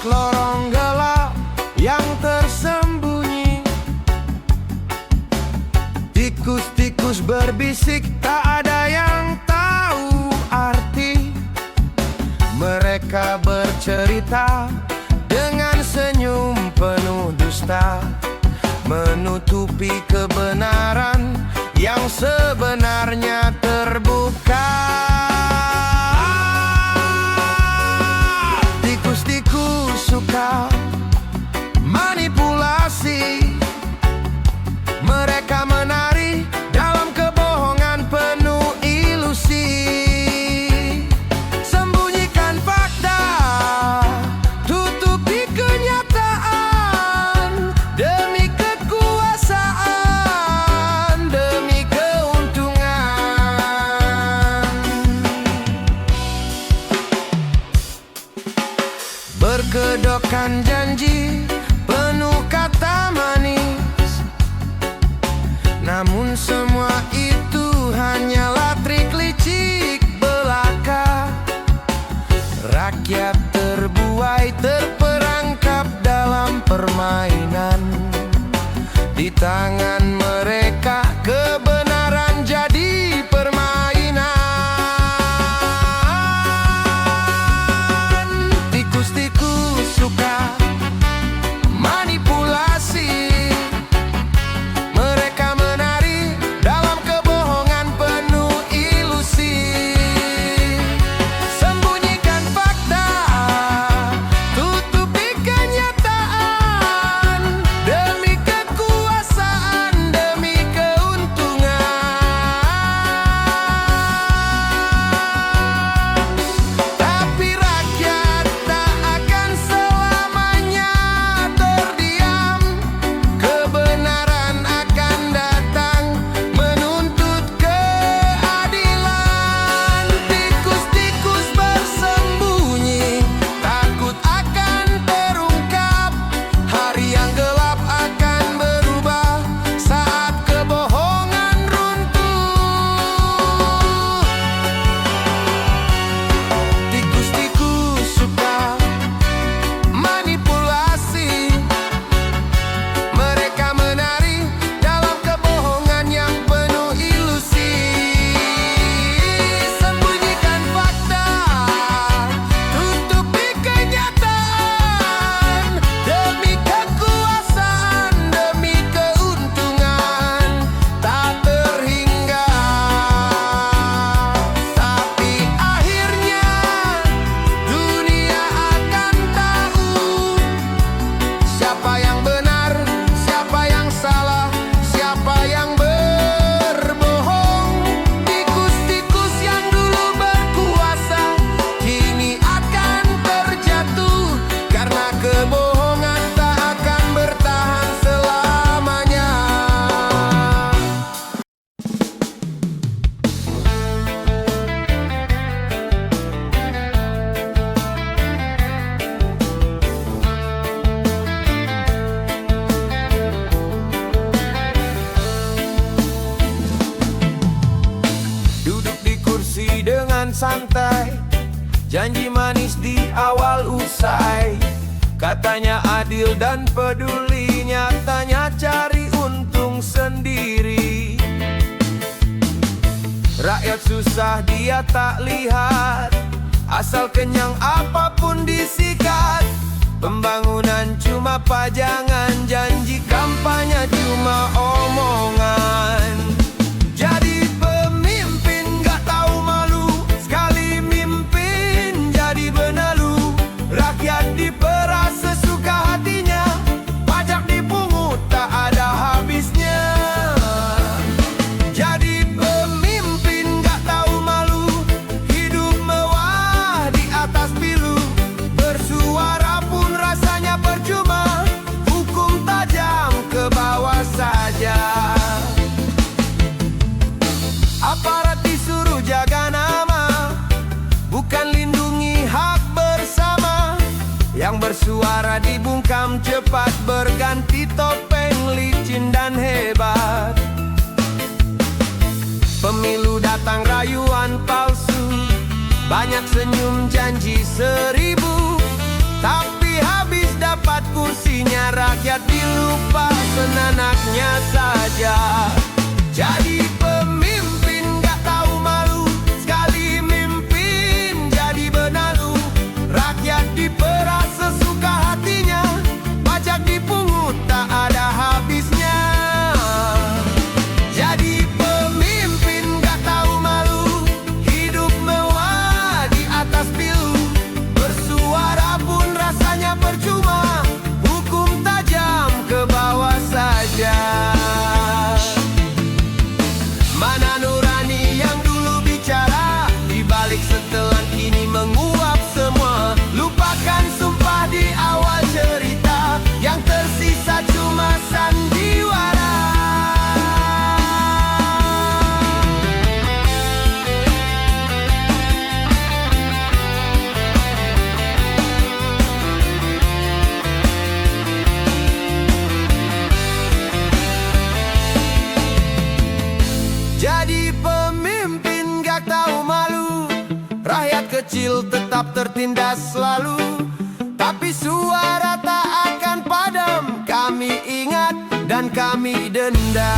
lorong gelap yang tersembunyi. Tikus-tikus berbisik, tak ada yang tahu arti. Mereka bercerita dengan senyum penuh dusta, menutupi kebenaran yang sebenarnya terbuka. Tikus-tikus suka manipulasi. Mereka menari dalam kebohongan penuh ilusi. Sembunyikan fakta, tutupi kenyataan, demi kekuasaan, demi keuntungan. Berkedokkan janji penuh kata manis, namun semua itu hanyalah trik licik belaka. Rakyat terbuai, terperangkap dalam permainan. Di tangan mereka kebenaran jadi permainan. Tikus-tikus suka manipulasi. Mereka menari dalam kebohongan penuh ilusi. Sembunyikan fakta, tutupi kenyataan, demi kekuasaan, demi keuntungan. Tapi rakyat tak akan selamanya terdiam. Kebenaran akan datang menuntut keadilan. Tikus-tikus bersembunyi, takut akan terungkap. Hari yang gelap akan berubah saat kebohongan runtuh. Tikus-tikus suka manipulasi. Mereka menari dalam kebohongan yang penuh ilusi. Sembunyikan fakta, tutupi kenyataan, demi kekuasaan, demi keuntungan tak terhingga. Tapi akhirnya dunia akan tahu siapa yang benar, siapa yang salah, siapa yang berbohong. Tikus-tikus yang dulu berkuasa kini akan terjatuh, karena kebohongan tak akan bertahan selamanya. Duduk di kursi dengan santai, janji manis di awal usai. Katanya adil dan peduli, nyatanya cari untung sendiri. Rakyat susah dia tak lihat, asal kenyang apapun disikat. Pembangunan cuma pajangan, janji kampanye cuma omongan. Jadi pemimpin gak tahu malu, sekali mimpin jadi benalu. Rakyat diperas sesuka hatinya, pajak dipungut tak ada habisnya. Jadi pemimpin gak tahu malu, hidup mewah di atas pilu. Bersuara pun rasanya percuma, hukum tajam ke bawah saja. Aparat disuruh jaga nama, bukan lindungi hak bersama. Yang bersuara dibungkam cepat, berganti topeng licin dan hebat. Pemilu datang rayuan palsu, banyak senyum janji 1000, tapi enaknya saja. Jadi pemimpin gak tahu malu, sekali mimpin jadi benalu. Rakyat diperas sesuka hatinya, pajak dipungut tak ada habisnya. Jadi pemimpin gak tahu malu, hidup mewah di atas pilu. Bersuara pun rasanya percuma, hukum tajam ke bawah saja. Mana nurani yang dulu bicara, di balik setelan kini menguap semua. Lupakan sumpah di awal cerita, yang tersisa cuma sandiwara. Jadi pemimpin gak tahu malu, rakyat kecil tetap tertindas selalu. Tapi suara tak akan padam, kami ingat dan kami dendam.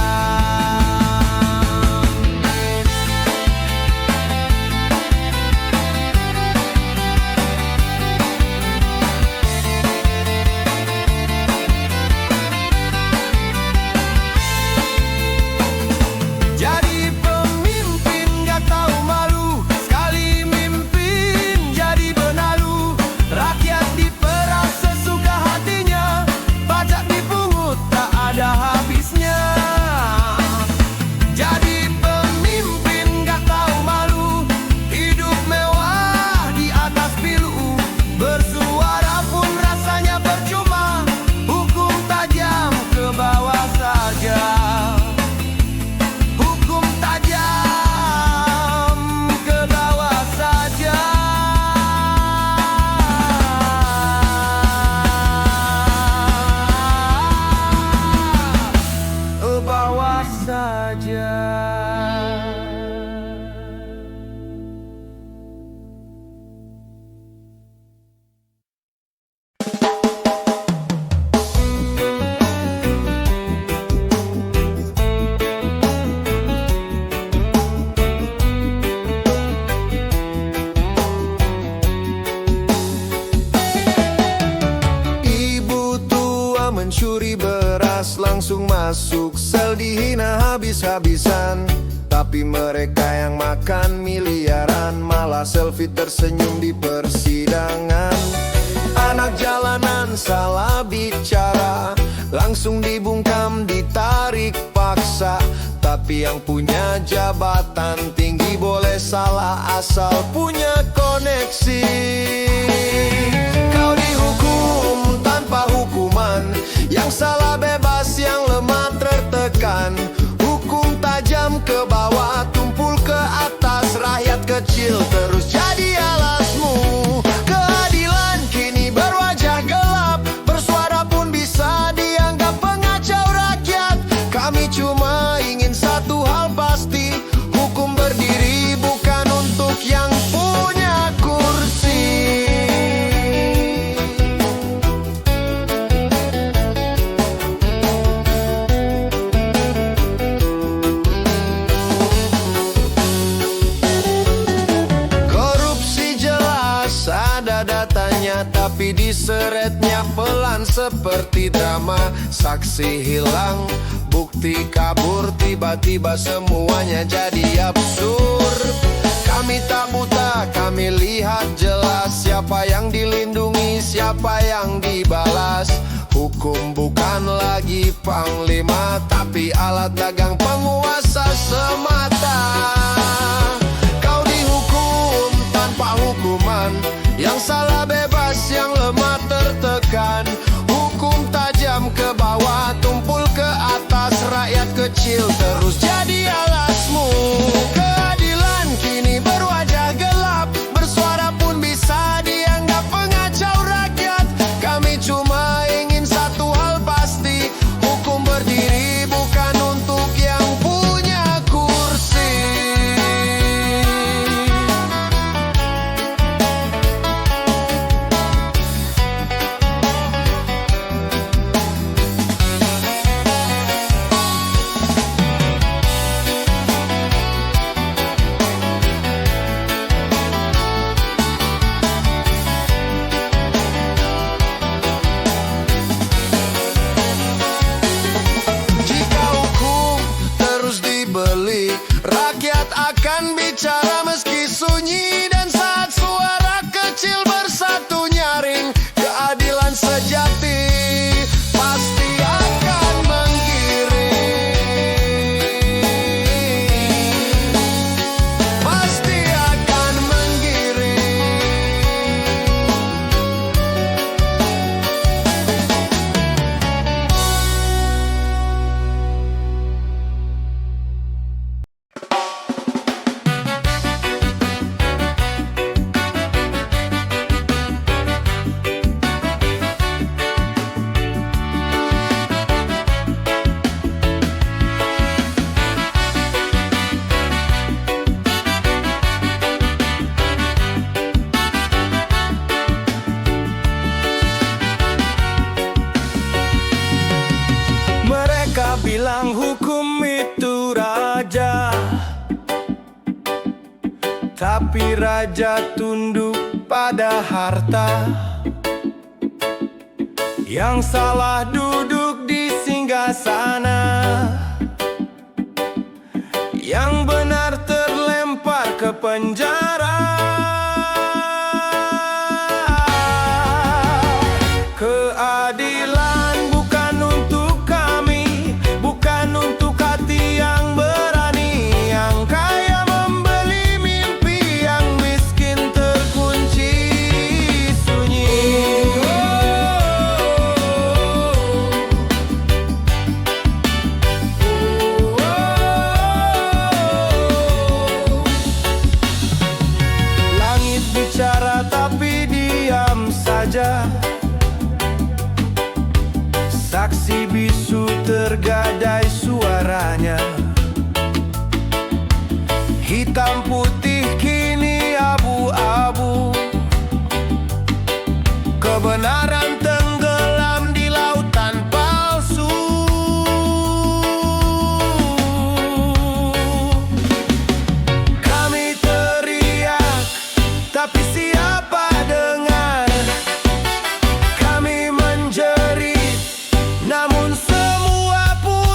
Jadi pemimpin gak tahu malu, sekali mimpin jadi benalu. Rakyat diperas sesuka hatinya, pajak dipungut tak ada habisnya. Jadi pemimpin gak tahu malu, hidup mewah di atas pilu. Bersuara pun rasanya percuma, hukum tajam ke bawah saja. Hukum tajam ke bawah saja. Ke bawah saja. Ibu tua mencuri beras, langsung masuk sel dihina habis-habisan. Tapi mereka yang makan miliaran, malah selfie tersenyum di persidangan. Anak jalanan salah bicara, langsung dibungkam ditarik paksa. Tapi yang punya jabatan tinggi boleh salah asal punya koneksi. Kau dihukum tanpa hukuman, yang salah bebas, yang lemah tertekan. Hukum tajam ke bawah, tumpul ke atas. Rakyat kecil terus jadi alasmu. Keadilan kini berwajah gelap, bersuara pun bisa dianggap pengacau rakyat. Kami cuma ingin satu hal pasti, hukum berdiri bukan untuk yang punya kursi. Korupsi jelas ada datanya, tapi diseretnya pelan seperti drama. Saksi hilang, bukti kabur, tiba-tiba semuanya jadi absurd. Kami tak buta, kami lihat jelas siapa yang dilindungi, siapa yang dibalas. Hukum bukan lagi panglima, tapi alat dagang penguasa semata. Kau dihukum tanpa hukuman, yang salah bebas, yang lemah tertekan. Hukum tajam ke bawah, tumpul ke atas. Rakyat kecil terus jadi alasmu. Keadilan kini berwajah gelap, bersuara pun bisa dianggap pengacau rakyat. Kami cuma ingin satu hal pasti, hukum berdiri bukan untuk yang punya kursi. bicara meski sunyi, dan saat suara kecil bersatu nyaring, keadilan sejati pasti akan menggiring. Pasti akan menggiring. Mereka bilang hukum itu raja, tapi raja tunduk pada harta. Yang salah duduk di singgasana, yang benar terlempar ke penjara. Keadilan bukan untuk kami, bukan untuk hati yang berani, yang kaya membeli mimpi, yang miskin terkunci sunyi. Langit bicara tapi diam saja, saksi bisu tergadai suaranya. Hitam putih kini abu-abu, kebenaran tenggelam di lautan palsu. Kami teriak, tapi siapa dengar? Kami menjerit, namun semua pun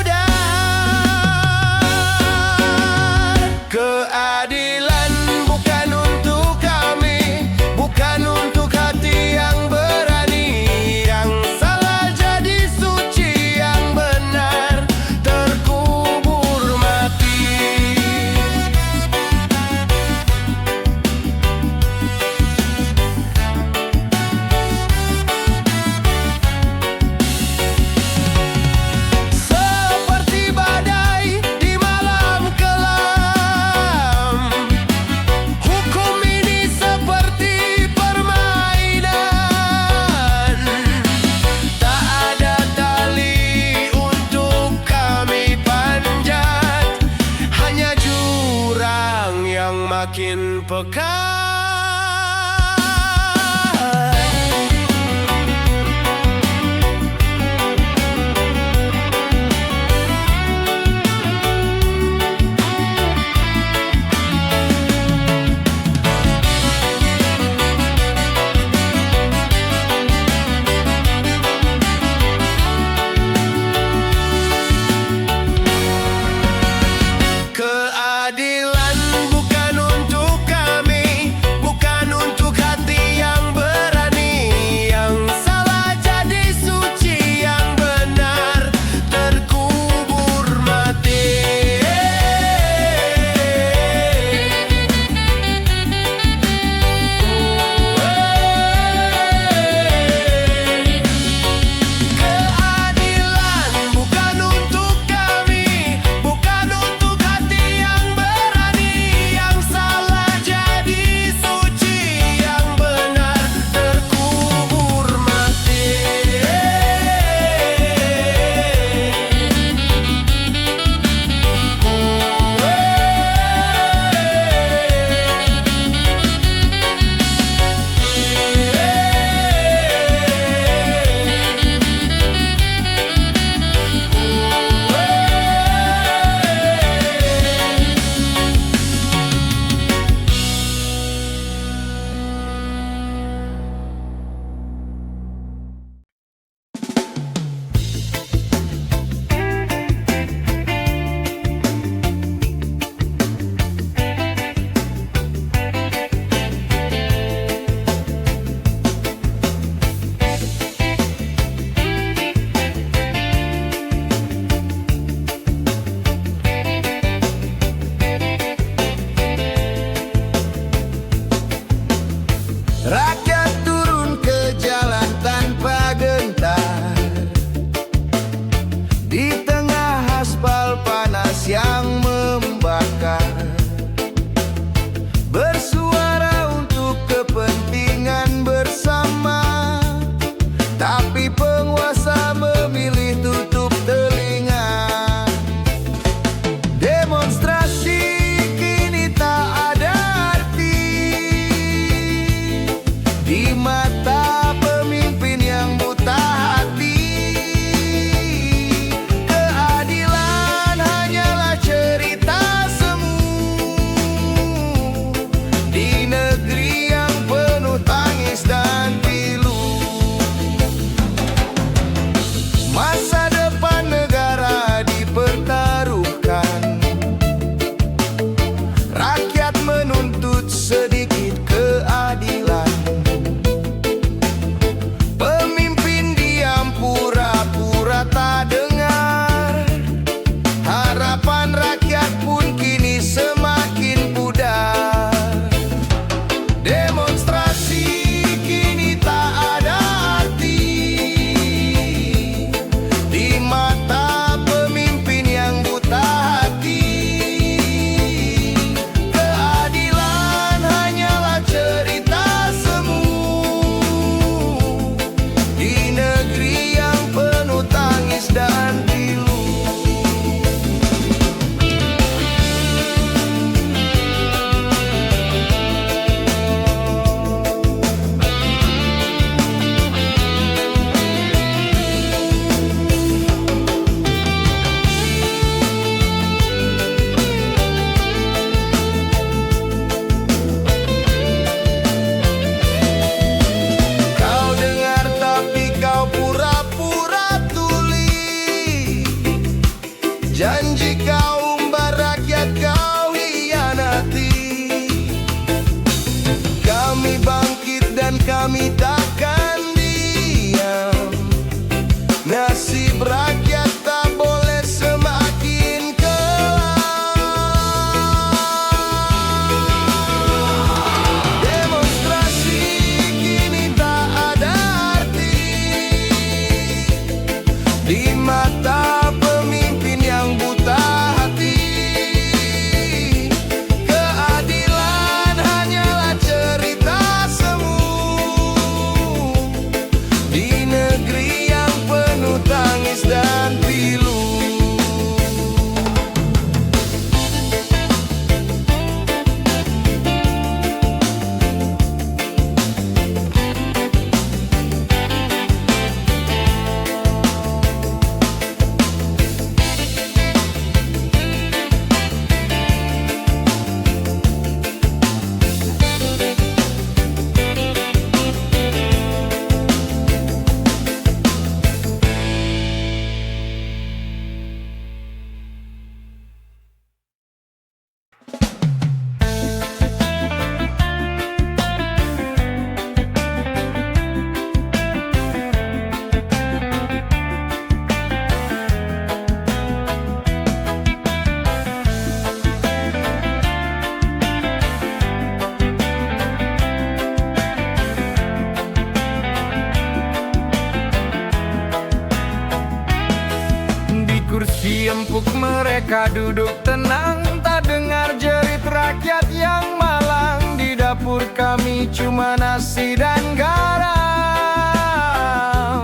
Empuk mereka duduk tenang, tak dengar jerit rakyat yang malang. Di dapur kami cuma nasi dan garam.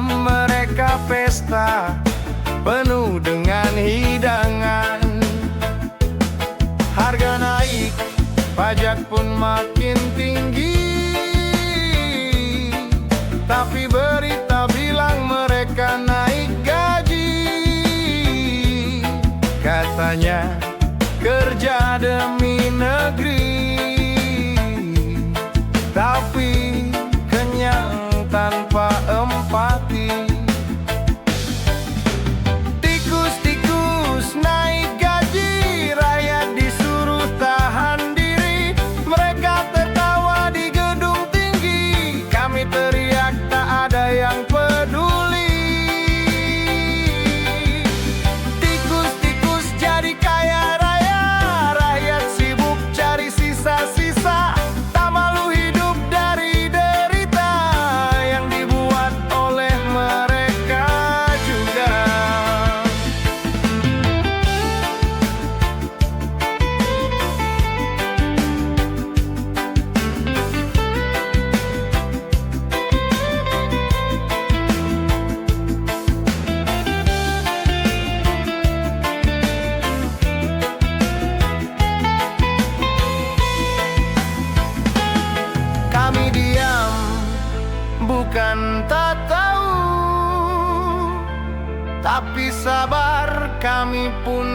Mereka pesta penuh dengan hidangan. Harga naik, pajak pun makin tinggi, tapi berita bilang mereka naik gaji. Katanya kerja demi negeri, tapi kenyang tanpa empati. Tikus-tikus naik gaji, rakyat disuruh tahan diri. Mereka tertawa di gedung tinggi, kami teriak tak ada yang peduli. Kami diam, bukan tak tahu, tapi sabar kami pun